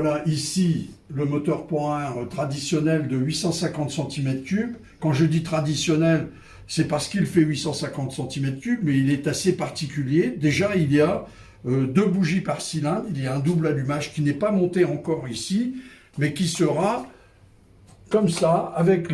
voilà ici le moteur point traditionnel de 850 cm3. Quand je dis traditionnel, c'est parce qu'il fait 850 cm3, mais il est assez particulier. Déjà, il y a deux bougies par cylindre, il y a un double allumage qui n'est pas monté encore ici, mais qui sera comme ça, avec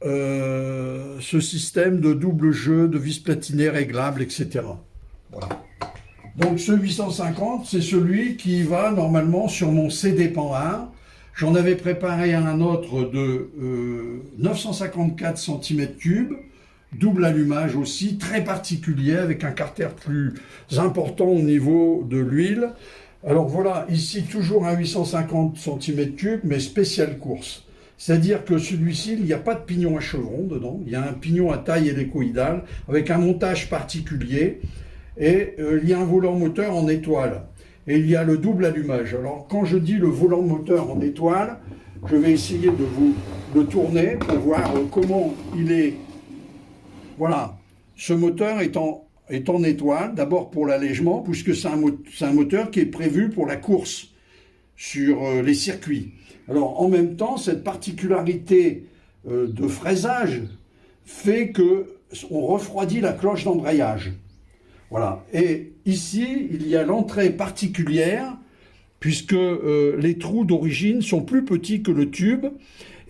ce système de double jeu, de vis platiné réglable, etc. Voilà. Donc ce 850, c'est celui qui va normalement sur mon CD Panhard. J'en avais préparé un autre de 954 cm3, double allumage aussi, très particulier, avec un carter plus important au niveau de l'huile. Alors voilà, ici toujours un 850 cm3, mais spécial course. C'est-à-dire que celui-ci, il n'y a pas de pignon à chevron dedans, il y a un pignon à taille hélicoïdale, avec un montage particulier, et il y a un volant moteur en étoile. Et il y a le double allumage. Alors quand je dis le volant moteur en étoile, je vais essayer de vous le tourner pour voir comment il est. Voilà, ce moteur est en étoile, d'abord pour l'allègement, puisque c'est un moteur qui est prévu pour la course sur les circuits. Alors en même temps, cette particularité de fraisage fait qu'on refroidit la cloche d'embrayage. Voilà. Et ici, il y a l'entrée particulière, puisque les trous d'origine sont plus petits que le tube.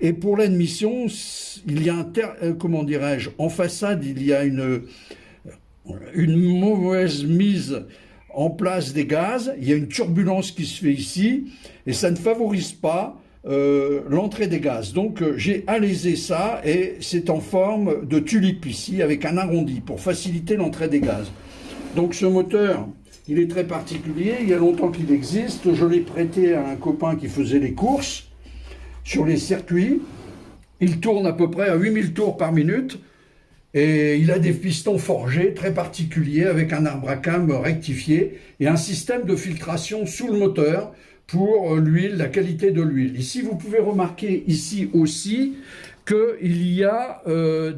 Et pour l'admission, il y a comment dirais-je, en façade, il y a une mauvaise mise en place des gaz. Il y a une turbulence qui se fait ici, et ça ne favorise pas l'entrée des gaz. Donc j'ai alésé ça, et c'est en forme de tulipe ici, avec un arrondi, pour faciliter l'entrée des gaz. Donc ce moteur, il est très particulier, il y a longtemps qu'il existe. Je l'ai prêté à un copain qui faisait les courses sur les circuits. Il tourne à peu près à 8000 tours par minute, et il a des pistons forgés très particuliers avec un arbre à cam rectifié et un système de filtration sous le moteur pour l'huile, la qualité de l'huile. Ici, vous pouvez remarquer ici aussi qu'il y a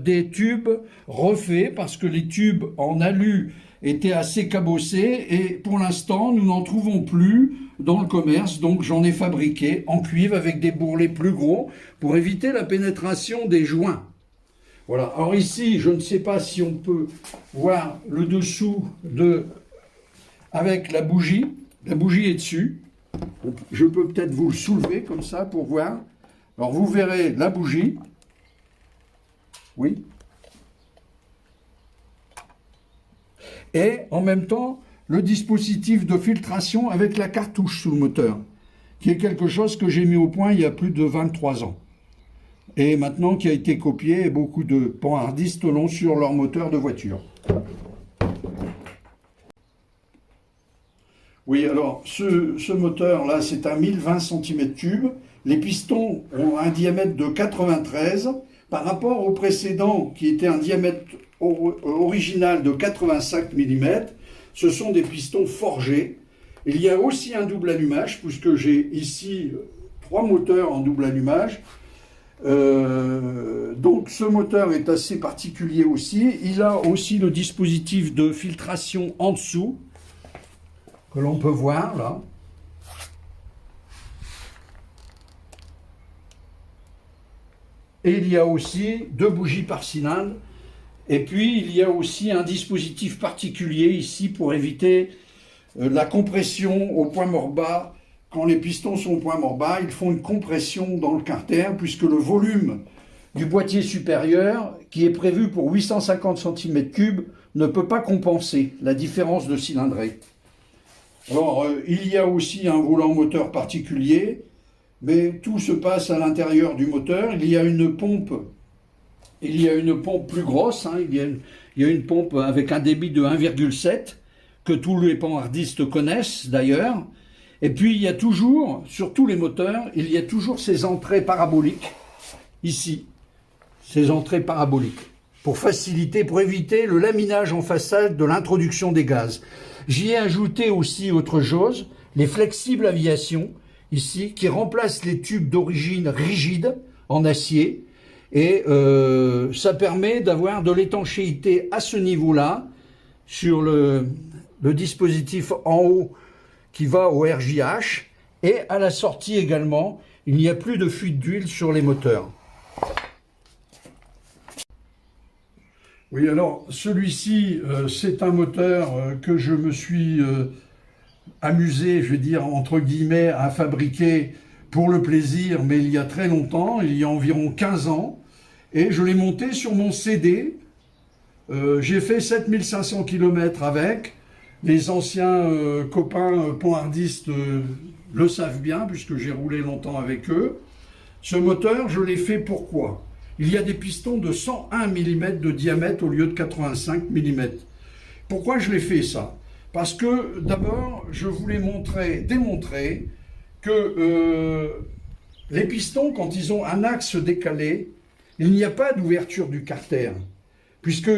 des tubes refaits, parce que les tubes en alu étaient assez cabossés, et pour l'instant, nous n'en trouvons plus dans le commerce, donc j'en ai fabriqué en cuivre avec des bourrelets plus gros pour éviter la pénétration des joints. Voilà, alors ici, je ne sais pas si on peut voir le dessous avec la bougie est dessus. Je peux peut-être vous le soulever comme ça pour voir. Alors vous verrez la bougie, oui, et en même temps le dispositif de filtration avec la cartouche sous le moteur, qui est quelque chose que j'ai mis au point il y a plus de 23 ans. Et maintenant qui a été copié, et beaucoup de panhardistes l'ont sur leur moteur de voiture. Oui, alors ce moteur-là, c'est un 1020 cm3. Les pistons ont un diamètre de 93 par rapport au précédent qui était un diamètre original de 85 mm. Ce sont des pistons forgés. Il y a aussi un double allumage, puisque j'ai ici 3 moteurs en double allumage. Donc ce moteur est assez particulier aussi. Il a aussi le dispositif de filtration en dessous, que l'on peut voir là. Et il y a aussi 2 bougies par cylindre. Et puis il y a aussi un dispositif particulier ici pour éviter la compression au point mort bas. Quand les pistons sont au point mort bas, ils font une compression dans le carter, puisque le volume du boîtier supérieur, qui est prévu pour 850 cm3, ne peut pas compenser la différence de cylindrée. Alors, il y a aussi un volant moteur particulier, mais tout se passe à l'intérieur du moteur. Il y a une pompe plus grosse, hein. Il y a une pompe avec un débit de 1,7, que tous les panhardistes connaissent d'ailleurs. Et puis il y a toujours, sur tous les moteurs, il y a toujours ces entrées paraboliques, ici, ces entrées paraboliques, pour faciliter, pour éviter le laminage en façade de l'introduction des gaz. J'y ai ajouté aussi autre chose, les flexibles aviation, ici, qui remplacent les tubes d'origine rigides en acier, et ça permet d'avoir de l'étanchéité à ce niveau-là, sur le dispositif en haut, qui va au RJH, et à la sortie également, il n'y a plus de fuite d'huile sur les moteurs. Oui, alors celui-ci, c'est un moteur que je me suis amusé, je vais dire entre guillemets, à fabriquer pour le plaisir, mais il y a très longtemps, il y a environ 15 ans, et je l'ai monté sur mon CD. J'ai fait 7500 km avec. Les anciens copains poinardistes le savent bien, puisque j'ai roulé longtemps avec eux. Ce moteur, je l'ai fait pourquoi? Il y a des pistons de 101 mm de diamètre au lieu de 85 mm. Pourquoi je l'ai fait ça? Parce que d'abord, je voulais démontrer que les pistons, quand ils ont un axe décalé, il n'y a pas d'ouverture du carter. Puisque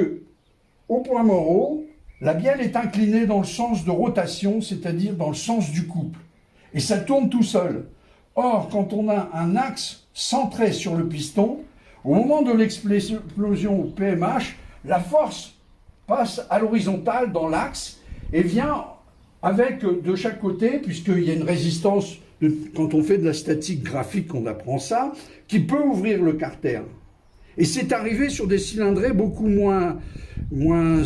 au point mort, la bielle est inclinée dans le sens de rotation, c'est-à-dire dans le sens du couple. Et ça tourne tout seul. Or, quand on a un axe centré sur le piston, au moment de l'explosion au PMH, la force passe à l'horizontale dans l'axe et vient avec de chaque côté, puisqu'il y a une résistance, quand on fait de la statique graphique, on apprend ça, qui peut ouvrir le carter. Et c'est arrivé sur des cylindrées beaucoup moins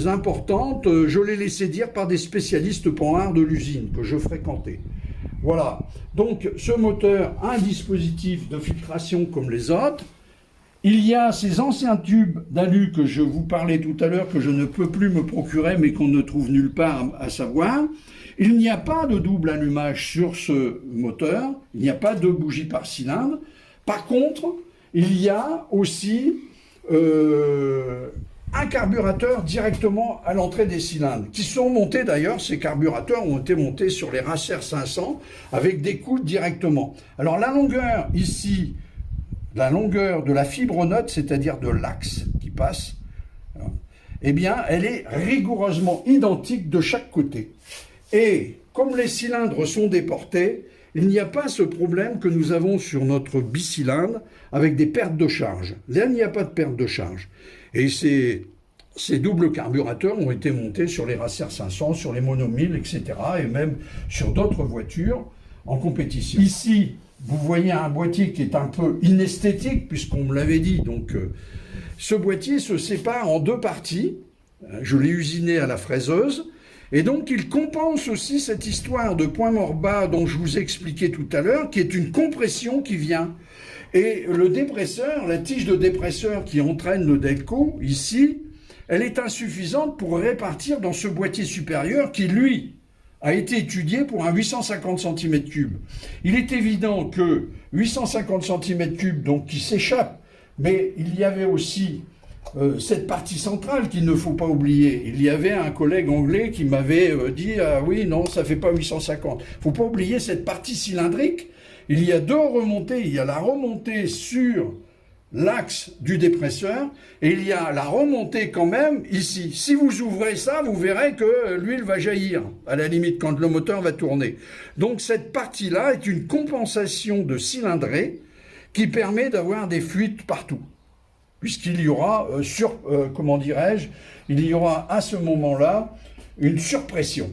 importantes. Je l'ai laissé dire par des spécialistes panhards de l'usine que je fréquentais. Voilà. Donc, ce moteur a un dispositif de filtration comme les autres. Il y a ces anciens tubes d'alu que je vous parlais tout à l'heure, que je ne peux plus me procurer, mais qu'on ne trouve nulle part à savoir. Il n'y a pas de double allumage sur ce moteur. Il n'y a pas de bougie par cylindre. Par contre, il y a aussi un carburateur directement à l'entrée des cylindres, qui sont montés d'ailleurs, ces carburateurs ont été montés sur les Racer 500 avec des coudes directement. Alors la longueur ici, la longueur de la fibre note, c'est-à-dire de l'axe qui passe, eh bien elle est rigoureusement identique de chaque côté. Et comme les cylindres sont déportés, il n'y a pas ce problème que nous avons sur notre bicylindre avec des pertes de charge. Là, il n'y a pas de perte de charge. Et ces doubles carburateurs ont été montés sur les Racer 500, sur les Mono 1000, etc. et même sur d'autres voitures en compétition. Ici, vous voyez un boîtier qui est un peu inesthétique, puisqu'on me l'avait dit. Donc, ce boîtier se sépare en deux parties. Je l'ai usiné à la fraiseuse. Et donc, il compense aussi cette histoire de point mort bas dont je vous ai expliqué tout à l'heure, qui est une compression qui vient. Et le dépresseur, la tige de dépresseur qui entraîne le delco, ici, elle est insuffisante pour répartir dans ce boîtier supérieur qui, lui, a été étudié pour un 850 cm3. Il est évident que 850 cm3, donc qui s'échappe, mais il y avait aussi cette partie centrale qu'il ne faut pas oublier. Il y avait un collègue anglais qui m'avait dit « Ah oui, non, ça fait pas 850 ». Il ne faut pas oublier cette partie cylindrique. Il y a deux remontées. Il y a la remontée sur l'axe du dépresseur et il y a la remontée quand même ici. Si vous ouvrez ça, vous verrez que l'huile va jaillir, à la limite, quand le moteur va tourner. Donc cette partie-là est une compensation de cylindrée qui permet d'avoir des fuites partout. Puisqu'il y aura, comment dirais-je, il y aura à ce moment-là une surpression.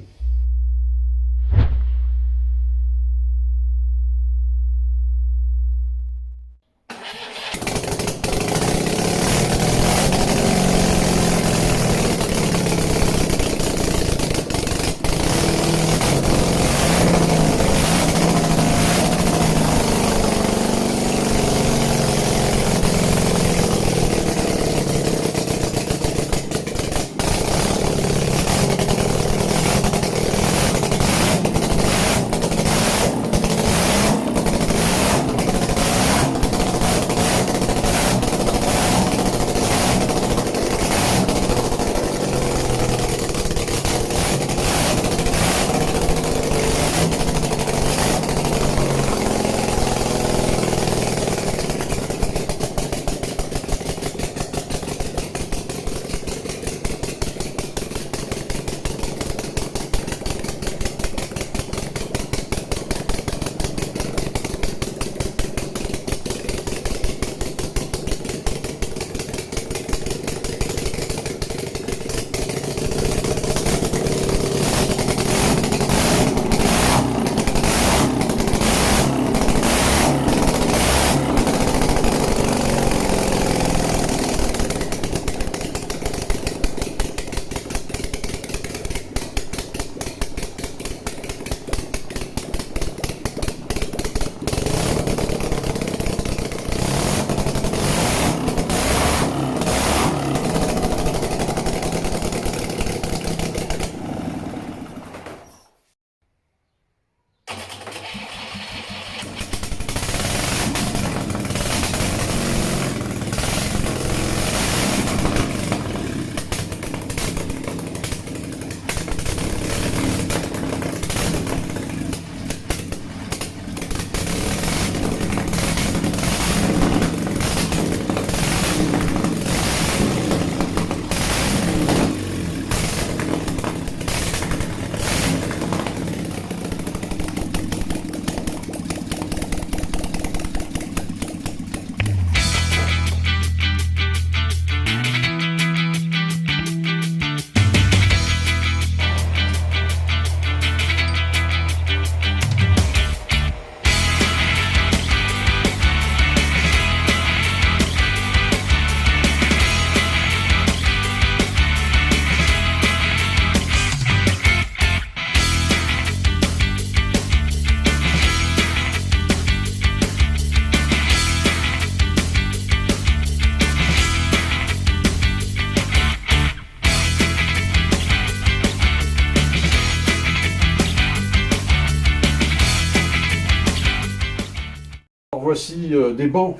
Alors voici des bancs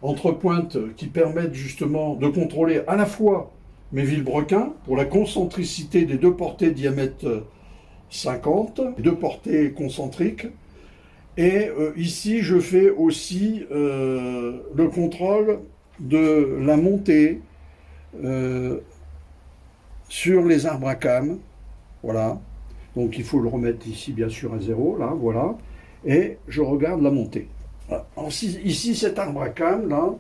entre pointes qui permettent justement de contrôler à la fois mes vilebrequins pour la concentricité des deux portées diamètre 50, deux portées concentriques. Et ici, je fais aussi le contrôle de la montée sur les arbres à cames. Voilà. Donc il faut le remettre ici, bien sûr, à 0, là, voilà. Et je regarde la montée. Voilà. Ici, cet arbre à cames, là,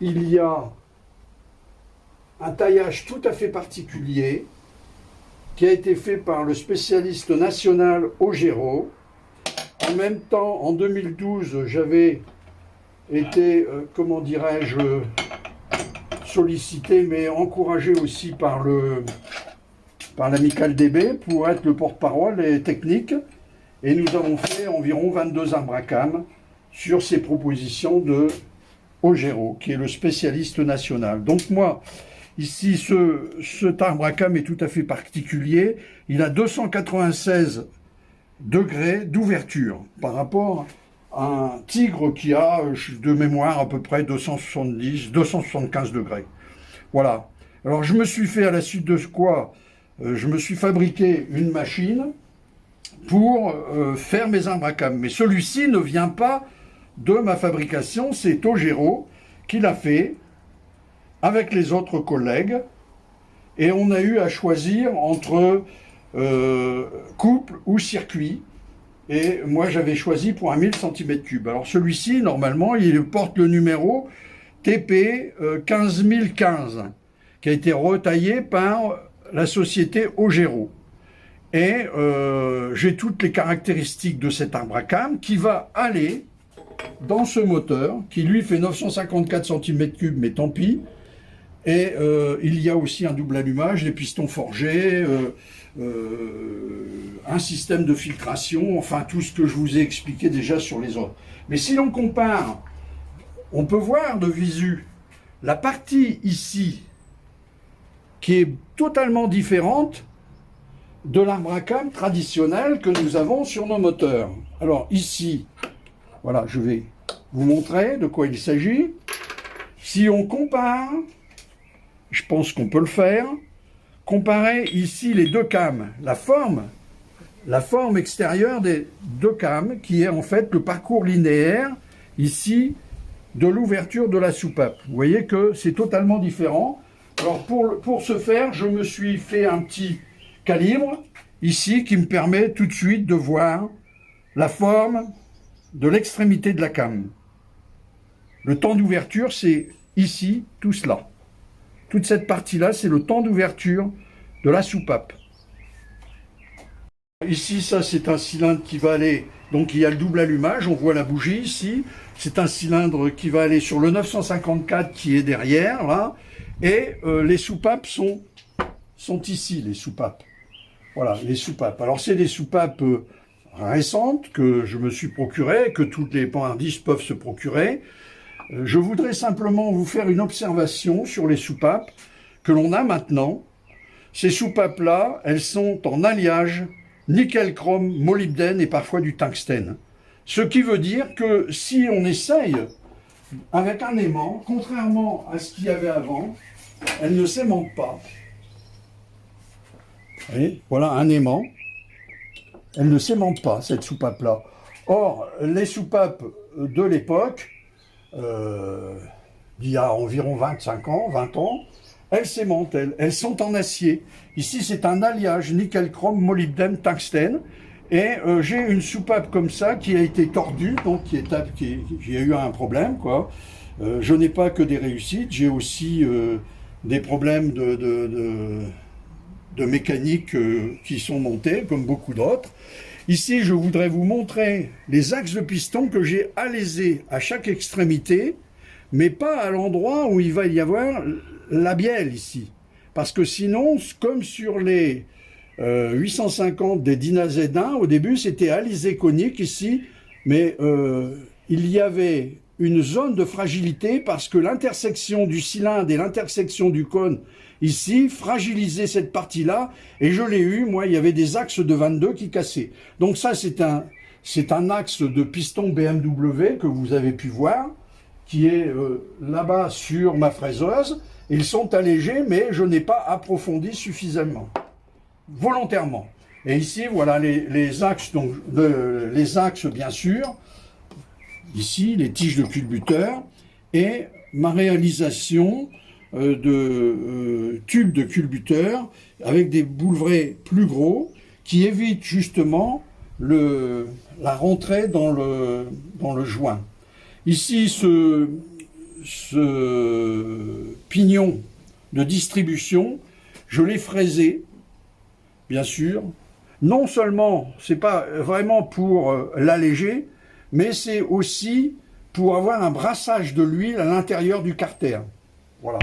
il y a un taillage tout à fait particulier qui a été fait par le spécialiste national Ogero. En même temps, en 2012, j'avais été, comment dirais-je, sollicité, mais encouragé aussi par l'Amicale DB pour être le porte-parole et technique. Et nous avons fait environ 22 arbres à cames sur ces propositions de Ogero, qui est le spécialiste national. Donc moi, ici, cet arbre à cames est tout à fait particulier. Il a 296 degrés d'ouverture par rapport à un tigre qui a de mémoire à peu près 275 degrés. Voilà. Alors je me suis fait, à la suite de quoi, je me suis fabriqué une machine pour faire mes arbres à cames. Mais celui-ci ne vient pas de ma fabrication, c'est Ogero qui l'a fait avec les autres collègues. Et on a eu à choisir entre couple ou circuit, et moi j'avais choisi pour un 1000 cm3. Alors celui-ci, normalement, il porte le numéro TP 15015, qui a été retaillé par la société Ogero. Et j'ai toutes les caractéristiques de cet arbre à cames qui va aller dans ce moteur, qui lui fait 954 cm3, mais tant pis. Et il y a aussi un double allumage, des pistons forgés, un système de filtration, enfin tout ce que je vous ai expliqué déjà sur les autres. Mais si l'on compare, on peut voir de visu la partie ici qui est totalement différente de l'arbre à cames traditionnel que nous avons sur nos moteurs. Alors ici, voilà, je vais vous montrer de quoi il s'agit. Si on compare, je pense qu'on peut le faire, comparer ici les deux cames, la forme extérieure des deux cames, qui est en fait le parcours linéaire, ici, de l'ouverture de la soupape. Vous voyez que c'est totalement différent. Alors pour ce faire, je me suis fait un petit calibre, ici, qui me permet tout de suite de voir la forme de l'extrémité de la came. Le temps d'ouverture, c'est ici, tout cela. Toute cette partie-là, c'est le temps d'ouverture de la soupape. Ici, ça, c'est un cylindre qui va aller... Donc, il y a le double allumage, on voit la bougie ici. C'est un cylindre qui va aller sur le 954 qui est derrière, là. Et les soupapes sont ici, les soupapes. Voilà, les soupapes. Alors, c'est des soupapes récentes que je me suis procurées, que toutes les panhardistes peuvent se procurer. Je voudrais simplement vous faire une observation sur les soupapes que l'on a maintenant. Ces soupapes-là, elles sont en alliage nickel, chrome, molybdène et parfois du tungstène. Ce qui veut dire que si on essaye avec un aimant, contrairement à ce qu'il y avait avant, elle ne s'aimante pas. Vous voyez, voilà un aimant. Elle ne s'aimante pas, cette soupape-là. Or, les soupapes de l'époque, d'il y a environ 25 ans, 20 ans, elles s'aimantent, elles sont en acier. Ici, c'est un alliage nickel-chrome, molybdène, tungstène. Et j'ai une soupape comme ça qui a été tordue, donc qui a eu un problème, quoi. Je n'ai pas que des réussites, j'ai aussi des problèmes de mécanique qui sont montés, comme beaucoup d'autres. Ici, je voudrais vous montrer les axes de piston que j'ai alésés à chaque extrémité, mais pas à l'endroit où il va y avoir la bielle ici. Parce que sinon, comme sur les 850 des Dyna Z1, au début, c'était alisé conique ici, mais il y avait une zone de fragilité parce que l'intersection du cylindre et l'intersection du cône ici fragilisait cette partie-là, et je l'ai eu, moi, il y avait des axes de 22 qui cassaient. Donc ça, c'est c'est un axe de piston BMW que vous avez pu voir, qui est là-bas sur ma fraiseuse. Ils sont allégés, mais je n'ai pas approfondi suffisamment, volontairement. Et ici, voilà les axes, donc, les axes bien sûr, ici, les tiges de culbuteur, et ma réalisation de tubes de culbuteur avec des boulevrets plus gros qui évitent justement la rentrée dans le joint. Ici, ce pignon de distribution, je l'ai fraisé, bien sûr. Non seulement, c'est pas vraiment pour l'alléger, mais c'est aussi pour avoir un brassage de l'huile à l'intérieur du carter. Voilà.